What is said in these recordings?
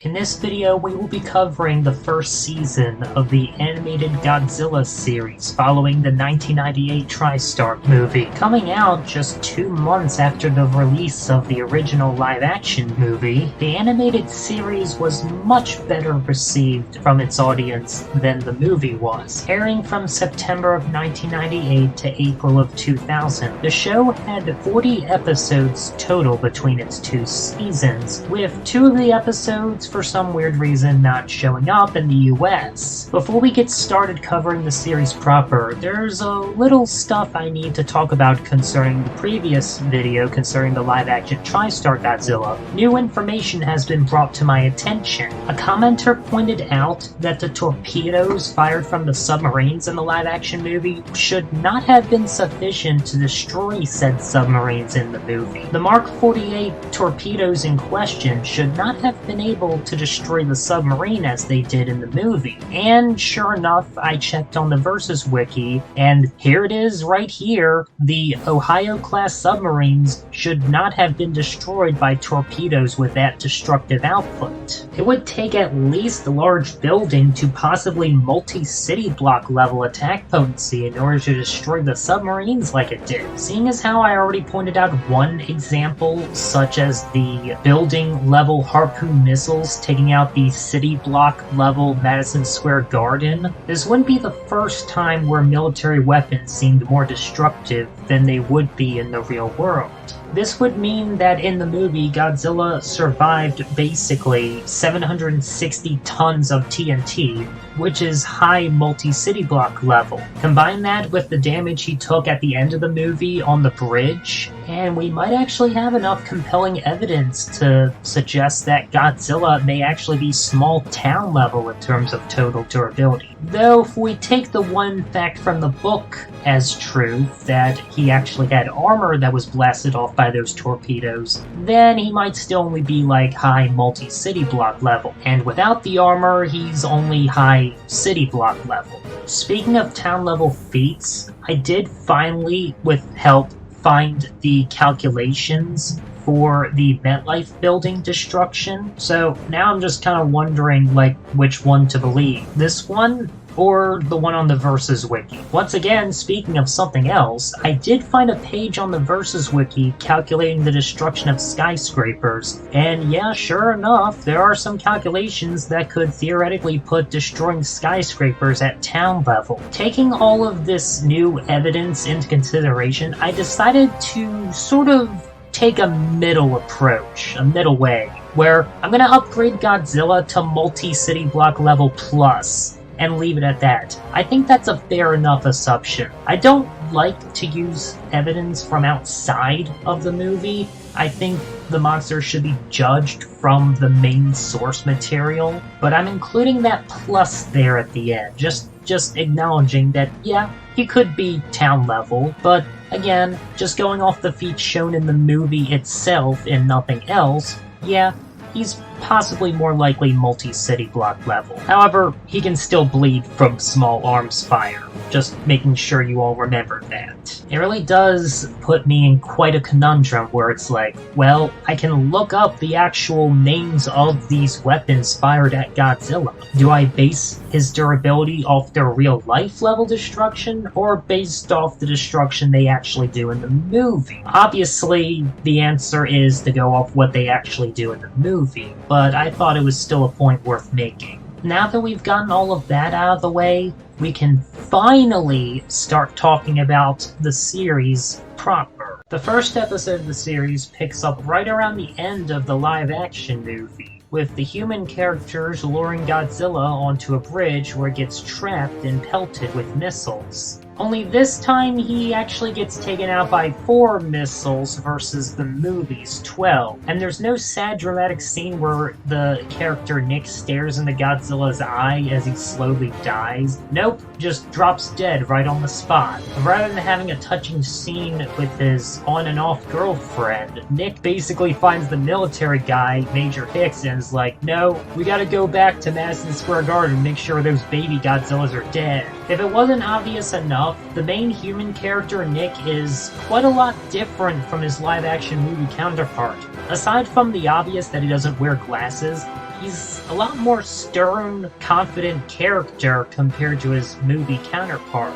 In this video, we will be covering the first season of the animated Godzilla series following the 1998 TriStar's movie. Coming out just 2 months after the release of the original live-action movie, the animated series was much better received from its audience than the movie was. Airing from September of 1998 to April of 2000, the show had 40 episodes total between its 2 seasons, with 2 of the episodes for some weird reason not showing up in the US. Before we get started covering the series proper, there's a little stuff I need to talk about concerning the previous video concerning the live-action TriStar's Godzilla. New information has been brought to my attention. A commenter pointed out that the torpedoes fired from the submarines in the live-action movie should not have been sufficient to destroy said submarines in the movie. The Mark 48 torpedoes in question should not have been able to destroy the submarine as they did in the movie. And sure enough, I checked on the Versus wiki, and here it is right here. The Ohio-class submarines should not have been destroyed by torpedoes with that destructive output. It would take at least a large building to possibly multi-city block level attack potency in order to destroy the submarines like it did. Seeing as how I already pointed out one example, such as the building level harpoon missiles taking out the city block level Madison Square Garden, this wouldn't be the first time where military weapons seemed more destructive than they would be in the real world. This would mean that in the movie, Godzilla survived basically 760 tons of TNT, which is high multi-city block level. Combine that with the damage he took at the end of the movie on the bridge, and we might actually have enough compelling evidence to suggest that Godzilla may actually be small town level in terms of total durability. Though if we take the one fact from the book as true, that he actually had armor that was blasted off by those torpedoes, then he might still only be like high multi-city block level. And without the armor, he's only high city block level. Speaking of town level feats, I did finally, with help, find the calculations for the MetLife building destruction. So now I'm just kind of wondering which one to believe. This one or the one on the Versus wiki. Once again, speaking of something else, I did find a page on the Versus wiki calculating the destruction of skyscrapers, and yeah, sure enough, there are some calculations that could theoretically put destroying skyscrapers at town level. Taking all of this new evidence into consideration, I decided to sort of take a middle approach, a middle way, where I'm gonna upgrade Godzilla to multi-city block level plus, and leave it at that. I think that's a fair enough assumption. I don't like to use evidence from outside of the movie. I think the monster should be judged from the main source material, but I'm including that plus there at the end, just acknowledging that, yeah, he could be town level, but again, just going off the feats shown in the movie itself and nothing else, yeah, he's possibly more likely multi-city block level. However, he can still bleed from small arms fire. Just making sure you all remember that. It really does put me in quite a conundrum where it's like, well, I can look up the actual names of these weapons fired at Godzilla. Do I base his durability off their real life level destruction, or based off the destruction they actually do in the movie? Obviously, the answer is to go off what they actually do in the movie, but I thought it was still a point worth making. Now that we've gotten all of that out of the way, we can finally start talking about the series proper. The first episode of the series picks up right around the end of the live-action movie, with the human characters luring Godzilla onto a bridge where it gets trapped and pelted with missiles. Only this time he actually gets taken out by 4 missiles versus the movie's 12. And there's no sad dramatic scene where the character Nick stares into Godzilla's eye as he slowly dies. Nope, just drops dead right on the spot. Rather than having a touching scene with his on and off girlfriend, Nick basically finds the military guy, Major Hicks, and is like, no, we gotta go back to Madison Square Garden and make sure those baby Godzillas are dead. If it wasn't obvious enough, the main human character, Nick, is quite a lot different from his live-action movie counterpart. Aside from the obvious that he doesn't wear glasses, he's a lot more stern, confident character compared to his movie counterpart.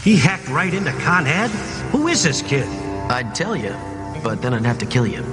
He hacked right into Con Ed? Who is this kid? I'd tell you, but then I'd have to kill you.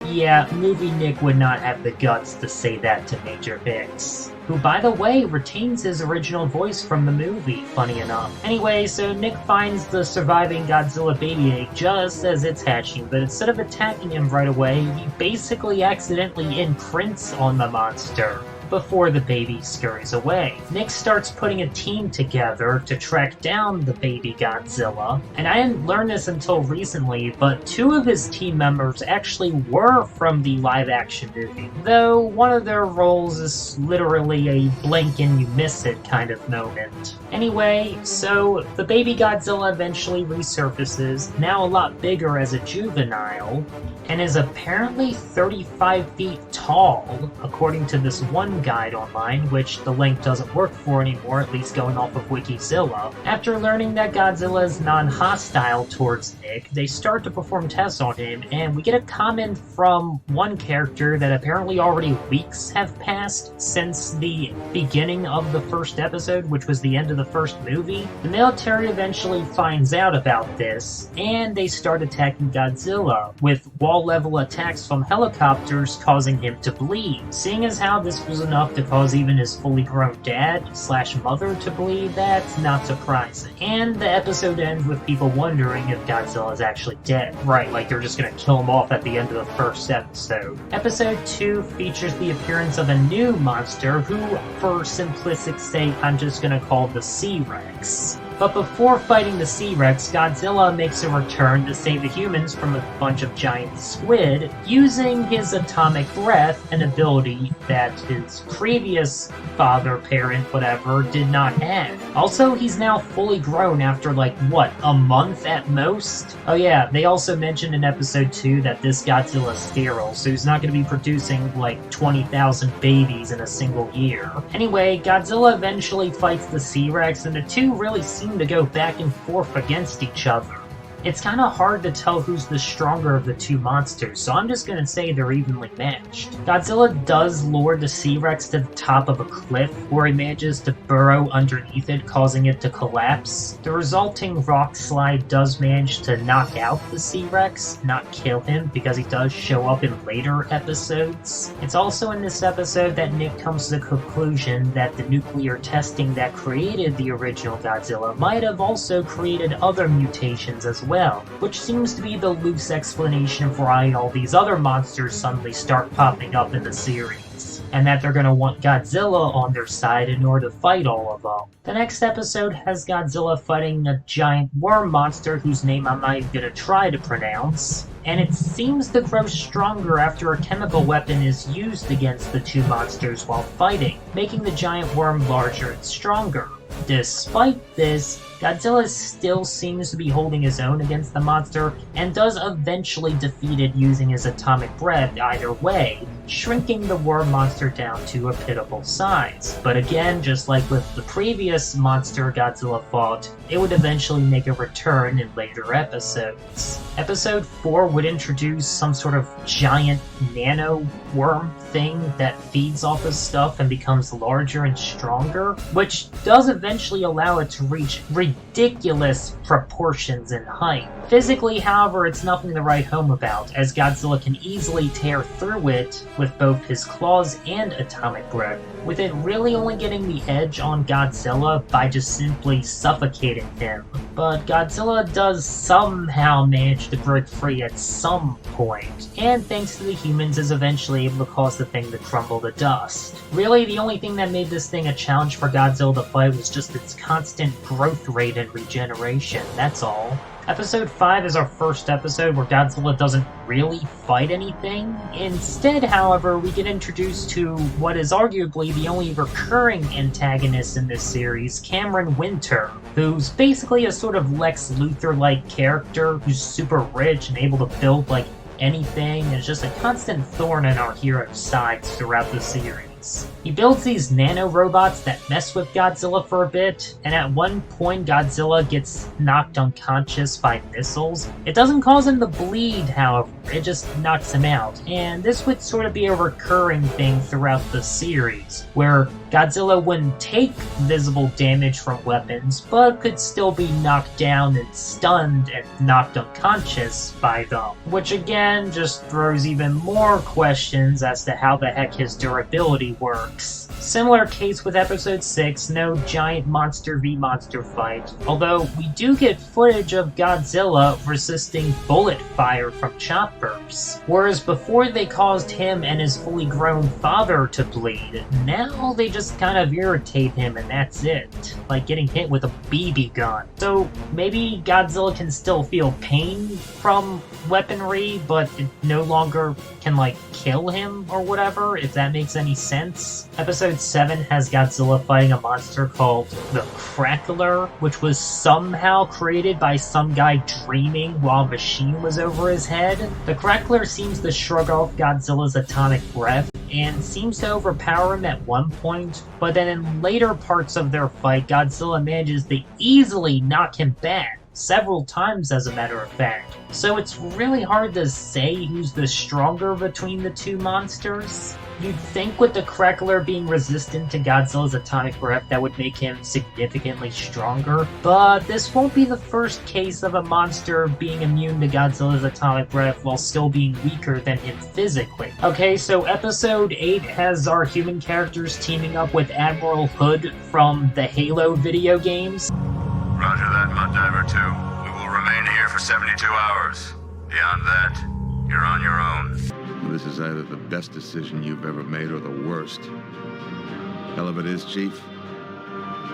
Yeah, movie Nick would not have the guts to say that to Major Hicks, who, by the way, retains his original voice from the movie, funny enough. Anyway, so Nick finds the surviving Godzilla baby egg just as it's hatching, but instead of attacking him right away, he basically accidentally imprints on the monster before the baby scurries away. Nick starts putting a team together to track down the baby Godzilla, and I didn't learn this until recently, but 2 of his team members actually were from the live-action movie, though one of their roles is literally a blink and you miss it kind of moment. Anyway, so the baby Godzilla eventually resurfaces, now a lot bigger as a juvenile, and is apparently 35 feet tall, according to this one guide online, which the link doesn't work for anymore, at least going off of Wikizilla. After learning that Godzilla is non-hostile towards Nick, they start to perform tests on him, and we get a comment from one character that apparently already weeks have passed since the beginning of the first episode, which was the end of the first movie. The military eventually finds out about this, and they start attacking Godzilla, with wall-level attacks from helicopters causing him to bleed. Seeing as how this was enough to cause even his fully grown dad/mother to bleed, that's not surprising. And the episode ends with people wondering if Godzilla is actually dead. Right, like they're just gonna kill him off at the end of the first episode. Episode 2 features the appearance of a new monster who, for simplistic sake, I'm just gonna call the C-Rex. But before fighting the C-Rex, Godzilla makes a return to save the humans from a bunch of giant squid, using his atomic breath, an ability that his previous father, parent, whatever, did not have. Also, he's now fully grown after, like, what, a month at most? Oh yeah, they also mentioned in episode 2 that this Godzilla is sterile, so he's not going to be producing, like, 20,000 babies in a single year. Anyway, Godzilla eventually fights the C-Rex, and the two really seem to go back and forth against each other. It's kind of hard to tell who's the stronger of the two monsters, so I'm just gonna say they're evenly matched. Godzilla does lure the C-Rex to the top of a cliff, where he manages to burrow underneath it, causing it to collapse. The resulting rock slide does manage to knock out the C-Rex, not kill him, because he does show up in later episodes. It's also in this episode that Nick comes to the conclusion that the nuclear testing that created the original Godzilla might have also created other mutations as well, which seems to be the loose explanation for why all these other monsters suddenly start popping up in the series, and that they're going to want Godzilla on their side in order to fight all of them. The next episode has Godzilla fighting a giant worm monster whose name I'm not even going to try to pronounce, and it seems to grow stronger after a chemical weapon is used against the two monsters while fighting, making the giant worm larger and stronger. Despite this, Godzilla still seems to be holding his own against the monster, and does eventually defeat it using his atomic breath either way, shrinking the worm monster down to a pitiable size. But again, just like with the previous monster Godzilla fought, it would eventually make a return in later episodes. Episode 4 would introduce some sort of giant nano worm thing that feeds off of stuff and becomes larger and stronger, which does eventually allow it to reach ridiculous proportions in height. Physically, however, it's nothing to write home about, as Godzilla can easily tear through it with both his claws and atomic breath, with it really only getting the edge on Godzilla by just simply suffocating him. But Godzilla does somehow manage to break free at some point, and thanks to the humans is eventually able to cause the thing to crumble to dust. Really, the only thing that made this thing a challenge for Godzilla to fight was just its constant growth rate and regeneration, that's all. Episode 5 is our first episode where Godzilla doesn't really fight anything. Instead, however, we get introduced to what is arguably the only recurring antagonist in this series, Cameron Winter, who's basically a sort of Lex Luthor-like character who's super rich and able to build like anything, and is just a constant thorn in our hero's sides throughout the series. things. He builds these nano-robots that mess with Godzilla for a bit, and at one point Godzilla gets knocked unconscious by missiles. It doesn't cause him to bleed, however, it just knocks him out, and this would sort of be a recurring thing throughout the series, where Godzilla wouldn't take visible damage from weapons, but could still be knocked down and stunned and knocked unconscious by them, which again just throws even more questions as to how the heck his durability works. Similar case with episode 6, no giant monster v monster fight, although we do get footage of Godzilla resisting bullet fire from choppers. Whereas before they caused him and his fully grown father to bleed, now they just kind of irritate him and that's it, like getting hit with a BB gun. So maybe Godzilla can still feel pain from weaponry, but it no longer can like kill him or whatever, if that makes any sense. Episode 7 has Godzilla fighting a monster called the Crackler, which was somehow created by some guy dreaming while a machine was over his head. The Crackler seems to shrug off Godzilla's atomic breath and seems to overpower him at one point, but then in later parts of their fight, Godzilla manages to easily knock him back. Several times, as a matter of fact. So it's really hard to say who's the stronger between the two monsters. You'd think with the Crackler being resistant to Godzilla's atomic breath that would make him significantly stronger, but this won't be the first case of a monster being immune to Godzilla's atomic breath while still being weaker than him physically. Okay, so episode 8 has our human characters teaming up with Admiral Hood from the Halo video games. Roger that, Mud Diver 2. We will remain here for 72 hours. Beyond that, you're on your own. This is either the best decision you've ever made or the worst. Hell of it is, Chief.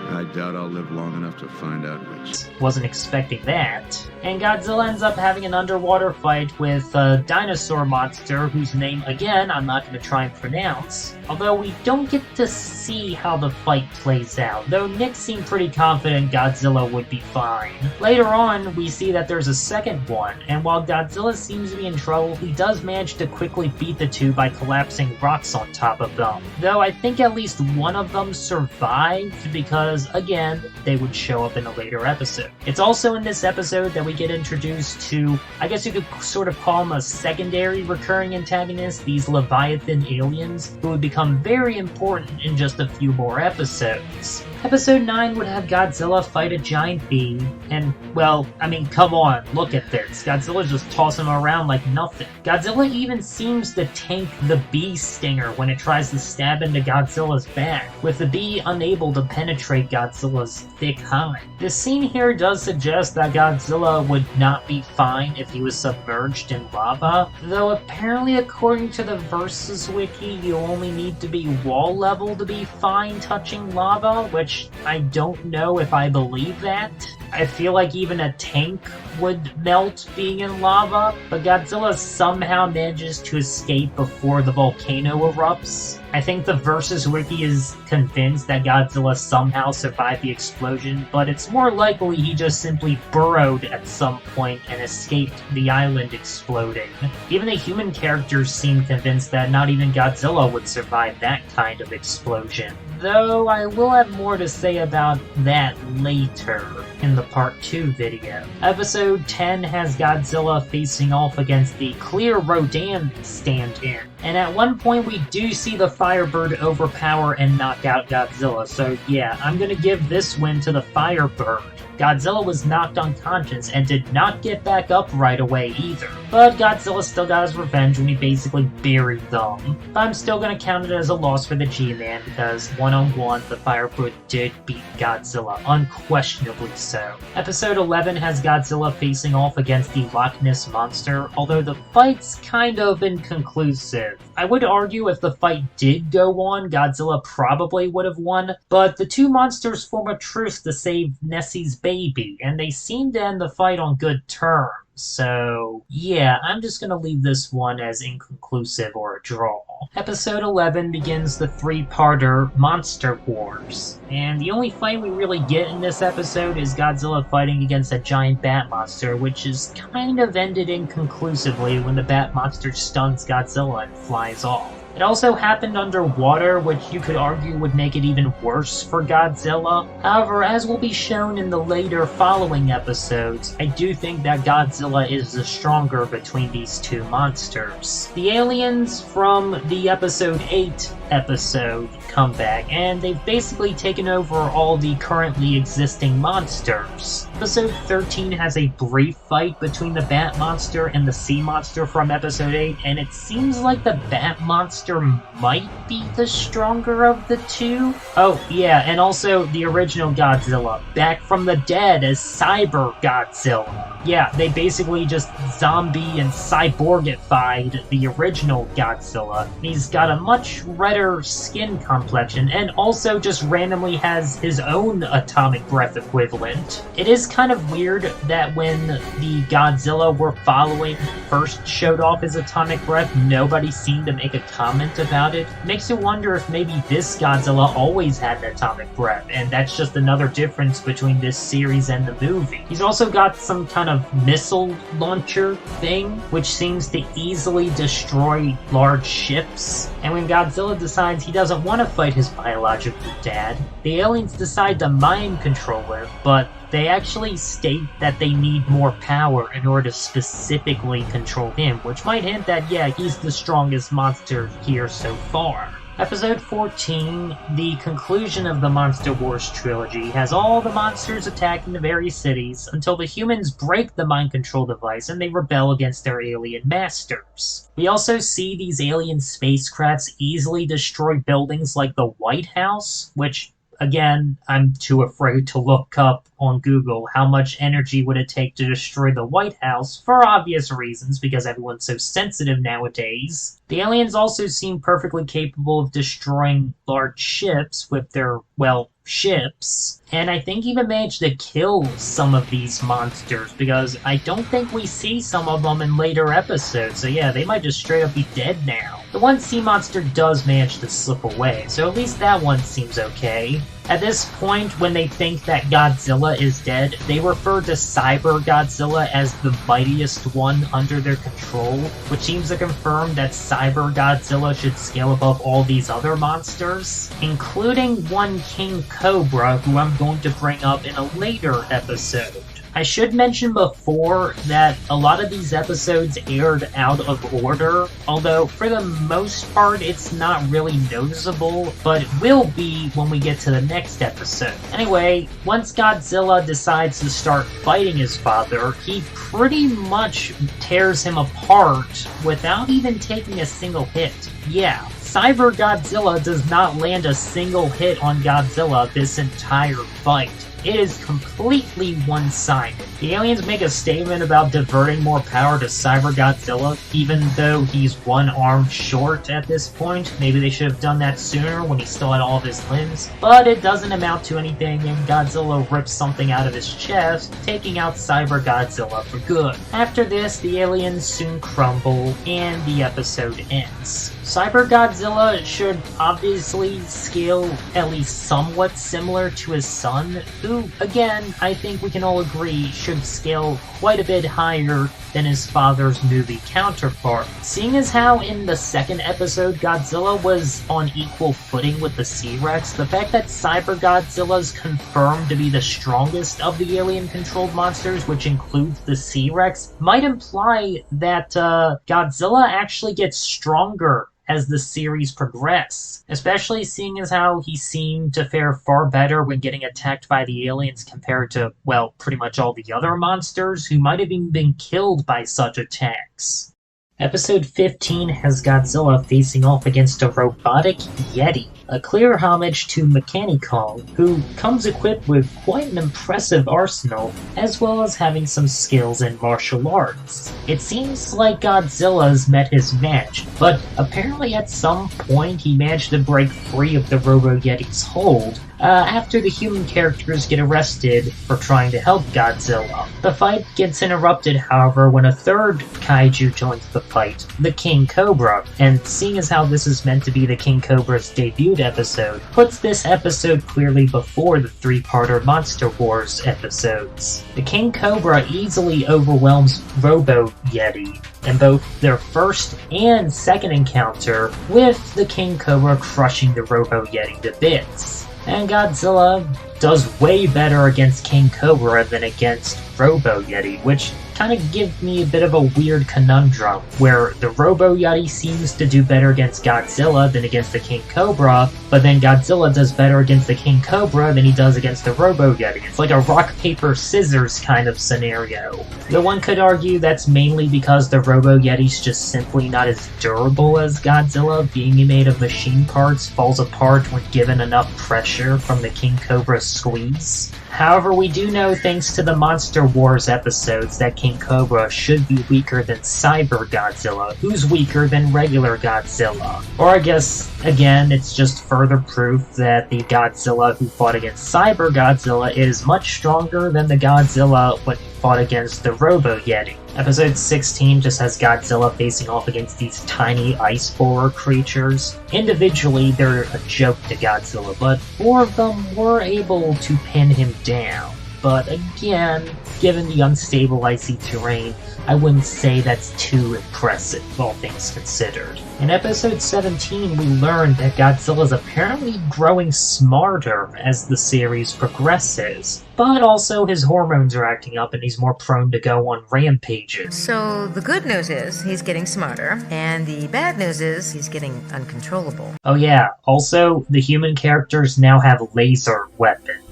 I doubt I'll live long enough to find out which. Wasn't expecting that. And Godzilla ends up having an underwater fight with a dinosaur monster whose name, again, I'm not going to try and pronounce. Although we don't get to see how the fight plays out, though Nick seemed pretty confident Godzilla would be fine. Later on, we see that there's a second one, and while Godzilla seems to be in trouble, he does manage to quickly beat the two by collapsing rocks on top of them. Though I think at least one of them survived because, again, they would show up in a later episode. It's also in this episode that we get introduced to, I guess you could sort of call them a secondary recurring antagonist, these Leviathan aliens, who would become very important in just a few more episodes. Episode 9 would have Godzilla fight a giant bee, and, well, I mean, come on, look at this. Godzilla just tossing him around like nothing. Godzilla even seems to tank the bee stinger when it tries to stab into Godzilla's back, with the bee unable to penetrate Godzilla's thick hide. This scene here does suggest that Godzilla would not be fine if he was submerged in lava, though apparently according to the Versus Wiki, you only need to be wall level to be fine touching lava, which I don't know if I believe that. I feel like even a tank would melt being in lava, but Godzilla somehow manages to escape before the volcano erupts. I think the Versus Wiki is convinced that Godzilla somehow survived the explosion, but it's more likely he just simply burrowed at some point and escaped the island exploding. Even the human characters seem convinced that not even Godzilla would survive that kind of explosion. Though I will have more to say about that later in the Part 2 video. Episode 10 has Godzilla facing off against the clear Rodan stand-in. And at one point we do see the Firebird overpower and knock out Godzilla, so yeah, I'm gonna give this win to the Firebird. Godzilla was knocked unconscious and did not get back up right away either. But Godzilla still got his revenge when he basically buried them. But I'm still gonna count it as a loss for the G-Man because one-on-one, the Firebird did beat Godzilla, unquestionably so. Episode 11 has Godzilla facing off against the Loch Ness Monster, although the fight's kind of inconclusive. I would argue if the fight did go on, Godzilla probably would have won, but the two monsters form a truce to save Nessie's baby, and they seem to end the fight on good terms. So, yeah, I'm just gonna leave this one as inconclusive or a draw. Episode 11 begins the three-parter Monster Wars, and the only fight we really get in this episode is Godzilla fighting against a giant bat monster, which is kind of ended inconclusively when the bat monster stuns Godzilla and flies off. It also happened underwater, which you could argue would make it even worse for Godzilla. However, as will be shown in the later following episodes, I do think that Godzilla is the stronger between these two monsters. The aliens from the episode 8 episode come back, and they've basically taken over all the currently existing monsters. Episode 13 has a brief fight between the Bat Monster and the Sea Monster from episode 8, and it seems like the Bat Monster might be the stronger of the two. Oh yeah, and also the original Godzilla, back from the dead as Cyber-Godzilla. Yeah, they basically just zombie and cyborgified the original Godzilla. He's got a much redder skin complexion, and also just randomly has his own atomic breath equivalent. It is kind of weird that when the Godzilla we're following first showed off his atomic breath, nobody seemed to make a comment about it. Makes you wonder if maybe this Godzilla always had an atomic breath, and that's just another difference between this series and the movie. He's also got some kind of missile launcher thing, which seems to easily destroy large ships. And when Godzilla decides he doesn't want to fight his biological dad, the aliens decide to mind control him, but they actually state that they need more power in order to specifically control him, which might hint that, yeah, he's the strongest monster here so far. Episode 14, the conclusion of the Monster Wars trilogy, has all the monsters attacking the various cities until the humans break the mind control device and they rebel against their alien masters. We also see these alien spacecrafts easily destroy buildings like the White House, which, again, I'm too afraid to look up on Google how much energy would it take to destroy the White House, for obvious reasons, because everyone's so sensitive nowadays. The aliens also seem perfectly capable of destroying large ships with their, well, ships, and I think even managed to kill some of these monsters, because I don't think we see some of them in later episodes, so yeah, they might just straight up be dead now. The one sea monster does manage to slip away, so at least that one seems okay. At this point, when they think that Godzilla is dead, they refer to Cyber-Godzilla as the mightiest one under their control, which seems to confirm that Cyber-Godzilla should scale above all these other monsters, including one King Cobra, who I'm going to bring up in a later episode. I should mention before that a lot of these episodes aired out of order, although for the most part it's not really noticeable, but it will be when we get to the next episode. Anyway, once Godzilla decides to start fighting his father, he pretty much tears him apart without even taking a single hit. Yeah, Cyber-Godzilla does not land a single hit on Godzilla this entire fight. It is completely one-sided. The aliens make a statement about diverting more power to Cyber-Godzilla, even though he's one arm short at this point. Maybe they should have done that sooner when he still had all of his limbs. But it doesn't amount to anything, and Godzilla rips something out of his chest, taking out Cyber-Godzilla for good. After this, the aliens soon crumble, and the episode ends. Cyber-Godzilla should obviously scale at least somewhat similar to his son, who, again, I think we can all agree should scale quite a bit higher than his father's movie counterpart. Seeing as how in the second episode Godzilla was on equal footing with the T-Rex, the fact that Cyber-Godzilla is confirmed to be the strongest of the alien-controlled monsters, which includes the T-Rex, might imply that Godzilla actually gets stronger as the series progresses, especially seeing as how he seemed to fare far better when getting attacked by the aliens compared to, well, pretty much all the other monsters who might have even been killed by such attacks. Episode 15 has Godzilla facing off against a robotic Yeti, a clear homage to Mechanicon, who comes equipped with quite an impressive arsenal, as well as having some skills in martial arts. It seems like Godzilla's met his match, but apparently at some point he managed to break free of the Robo-Yeti's hold, after the human characters get arrested for trying to help Godzilla. The fight gets interrupted, however, when a third kaiju joins the fight, the King Cobra, and seeing as how this is meant to be the King Cobra's debut Hood episode puts this episode clearly before the three-parter Monster Wars episodes. The King Cobra easily overwhelms Robo Yeti in both their first and second encounter, with the King Cobra crushing the Robo Yeti to bits. And Godzilla does way better against King Cobra than against Robo Yeti, which kind of gives me a bit of a weird conundrum, where the Robo Yeti seems to do better against Godzilla than against the King Cobra, but then Godzilla does better against the King Cobra than he does against the Robo Yeti. It's like a rock, paper, scissors kind of scenario. Though one could argue that's mainly because the Robo Yeti's just simply not as durable as Godzilla, being made of machine parts falls apart when given enough pressure from the King Cobra's squeeze. However, we do know, thanks to the Monster Wars episodes, that King Cobra should be weaker than Cyber-Godzilla, who's weaker than regular Godzilla. Or I guess, again, it's just further proof that the Godzilla who fought against Cyber-Godzilla is much stronger than the Godzilla when he fought against the Robo Yeti. Episode 16 just has Godzilla facing off against these tiny ice borer creatures. Individually, they're a joke to Godzilla, but 4 of them were able to pin him down. But again, given the unstable icy terrain, I wouldn't say that's too impressive, all things considered. In episode 17, we learned that Godzilla's apparently growing smarter as the series progresses, but also his hormones are acting up and he's more prone to go on rampages. So the good news is he's getting smarter, and the bad news is he's getting uncontrollable. Oh yeah, also, the human characters now have laser weapons.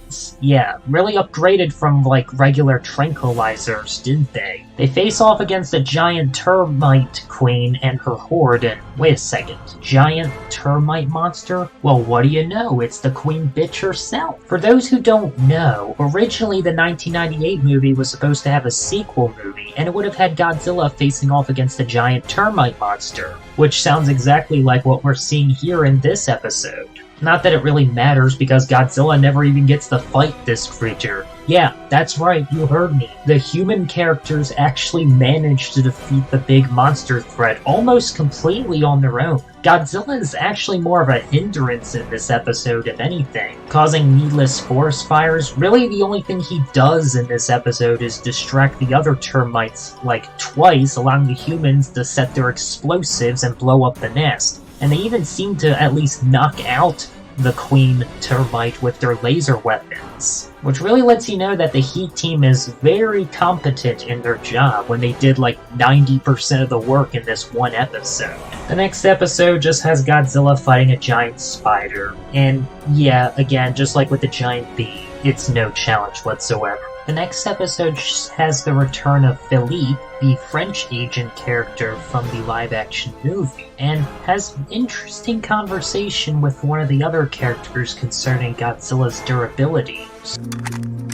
Yeah, really upgraded from, like, regular tranquilizers, didn't they? They face off against a giant termite queen and her horde, and wait a second, giant termite monster? Well, what do you know, it's the queen bitch herself. For those who don't know, originally the 1998 movie was supposed to have a sequel movie, and it would have had Godzilla facing off against a giant termite monster, which sounds exactly like what we're seeing here in this episode. Not that it really matters, because Godzilla never even gets to fight this creature. Yeah, that's right, you heard me. The human characters actually managed to defeat the big monster threat almost completely on their own. Godzilla is actually more of a hindrance in this episode, if anything, causing needless forest fires. Really, the only thing he does in this episode is distract the other termites, like, twice, allowing the humans to set their explosives and blow up the nest. And they even seem to at least knock out the queen termite with their laser weapons. Which really lets you know that the Heat team is very competent in their job when they did like 90% of the work in this one episode. The next episode just has Godzilla fighting a giant spider. And yeah, again, just like with the giant bee, it's no challenge whatsoever. The next episode has the return of Philippe, the French agent character from the live-action movie, and has an interesting conversation with one of the other characters concerning Godzilla's durability.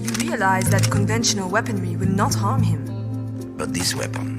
You realize that conventional weaponry will not harm him. But this weapon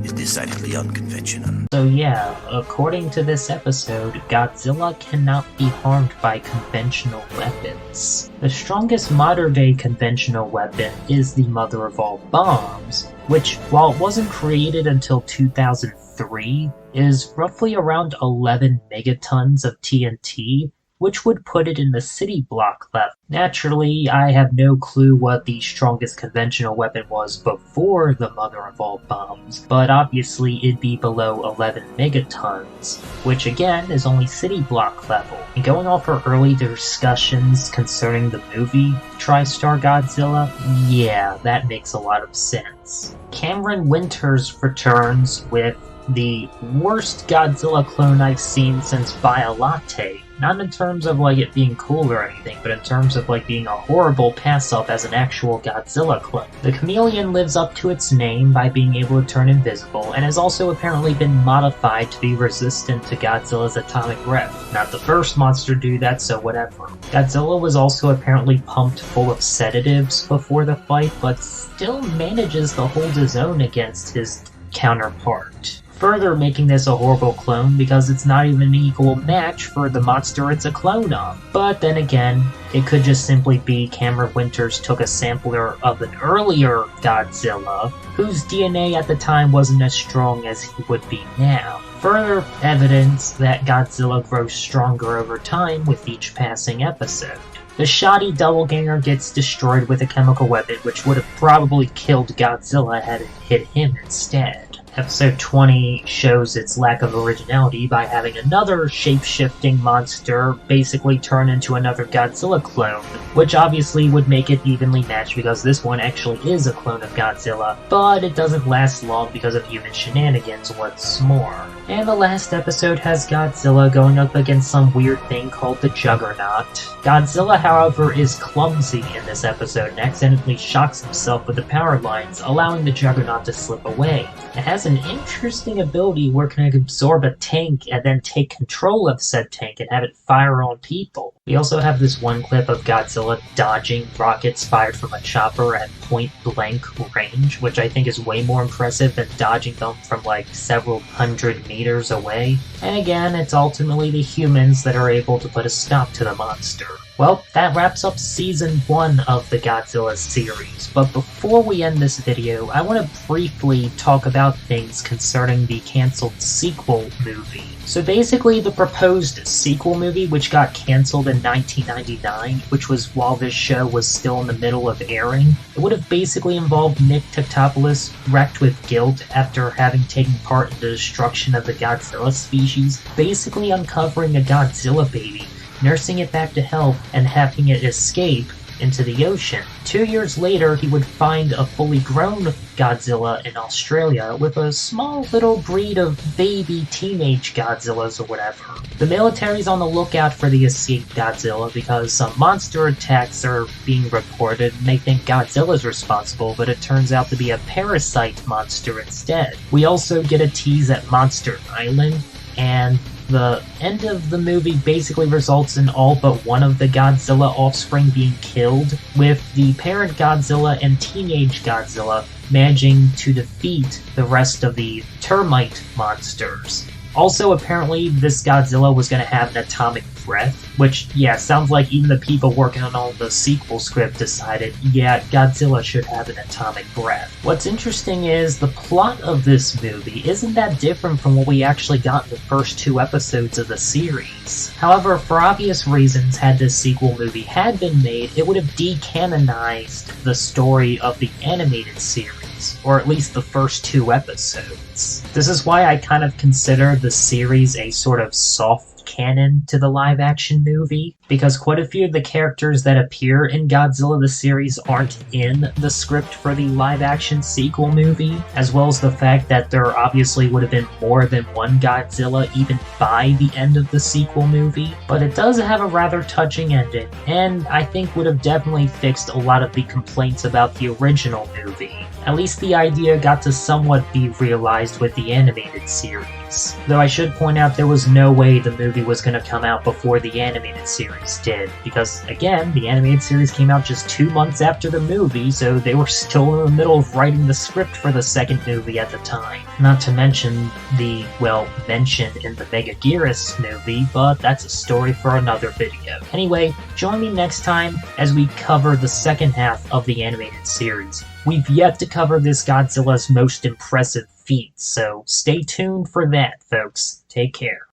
is decidedly unconventional. So yeah, according to this episode, Godzilla cannot be harmed by conventional weapons. The strongest modern-day conventional weapon is the mother of all bombs, which, while it wasn't created until 2003, is roughly around 11 megatons of TNT, which would put it in the city block level. Naturally, I have no clue what the strongest conventional weapon was before the mother of all bombs, but obviously it'd be below 11 megatons, which again is only city block level. And going off our early discussions concerning the movie TriStar Godzilla, yeah, that makes a lot of sense. Cameron Winters returns with the worst Godzilla clone I've seen since Biolate. Not in terms of like it being cool or anything, but in terms of like being a horrible pass-up as an actual Godzilla clone. The chameleon lives up to its name by being able to turn invisible, and has also apparently been modified to be resistant to Godzilla's atomic breath. Not the first monster to do that, so whatever. Godzilla was also apparently pumped full of sedatives before the fight, but still manages to hold his own against his counterpart. further making this a horrible clone because it's not even an equal match for the monster it's a clone of. But then again, it could just simply be Cameron Winters took a sampler of an earlier Godzilla, whose DNA at the time wasn't as strong as he would be now. Further evidence that Godzilla grows stronger over time with each passing episode. The shoddy doppelganger gets destroyed with a chemical weapon, which would have probably killed Godzilla had it hit him instead. Episode 20 shows its lack of originality by having another shape-shifting monster basically turn into another Godzilla clone, which obviously would make it evenly matched because this one actually is a clone of Godzilla, but it doesn't last long because of human shenanigans, what's more. And the last episode has Godzilla going up against some weird thing called the Juggernaut. Godzilla, however, is clumsy in this episode and accidentally shocks himself with the power lines, allowing the Juggernaut to slip away. It has an interesting ability where it can absorb a tank and then take control of said tank and have it fire on people. We also have this one clip of Godzilla dodging rockets fired from a chopper at point-blank range, which I think is way more impressive than dodging them from like several hundred meters away. And again, it's ultimately the humans that are able to put a stop to the monster. Well, that wraps up Season 1 of the Godzilla series, but before we end this video, I want to briefly talk about things concerning the cancelled sequel movie. So basically, the proposed sequel movie, which got cancelled in 1999, which was while this show was still in the middle of airing, it would have basically involved Nick Tatopoulos wrecked with guilt after having taken part in the destruction of the Godzilla species, basically uncovering a Godzilla baby, nursing it back to health, and having it escape into the ocean. 2 years later, he would find a fully grown Godzilla in Australia with a small little breed of baby teenage Godzillas or whatever. The military's on the lookout for the escaped Godzilla because some monster attacks are being reported and they think Godzilla's responsible, but it turns out to be a parasite monster instead. We also get a tease at Monster Island, and the end of the movie basically results in all but one of the Godzilla offspring being killed, with the parent Godzilla and teenage Godzilla managing to defeat the rest of the termite monsters. Also, apparently, this Godzilla was going to have an atomic breath, which, yeah, sounds like even the people working on the sequel script decided, yeah, Godzilla should have an atomic breath. What's interesting is the plot of this movie isn't that different from what we actually got in the first 2 episodes of the series. However, for obvious reasons, had this sequel movie had been made, it would have decanonized the story of the animated series, or at least the first 2 episodes. This is why I kind of consider the series a sort of soft canon to the live-action movie, because quite a few of the characters that appear in Godzilla the series aren't in the script for the live-action sequel movie, as well as the fact that there obviously would have been more than one Godzilla even by the end of the sequel movie, but it does have a rather touching ending, and I think would have definitely fixed a lot of the complaints about the original movie. At least the idea got to somewhat be realized with the animated series. Though I should point out there was no way the movie was going to come out before the animated series did, because again, the animated series came out just 2 months after the movie, so they were still in the middle of writing the script for the second movie at the time. Not to mention the, well, mentioned in the Megaguirus movie, but that's a story for another video. Anyway, join me next time as we cover the second half of the animated series. We've yet to cover this Godzilla's most impressive feat, so stay tuned for that, folks. Take care.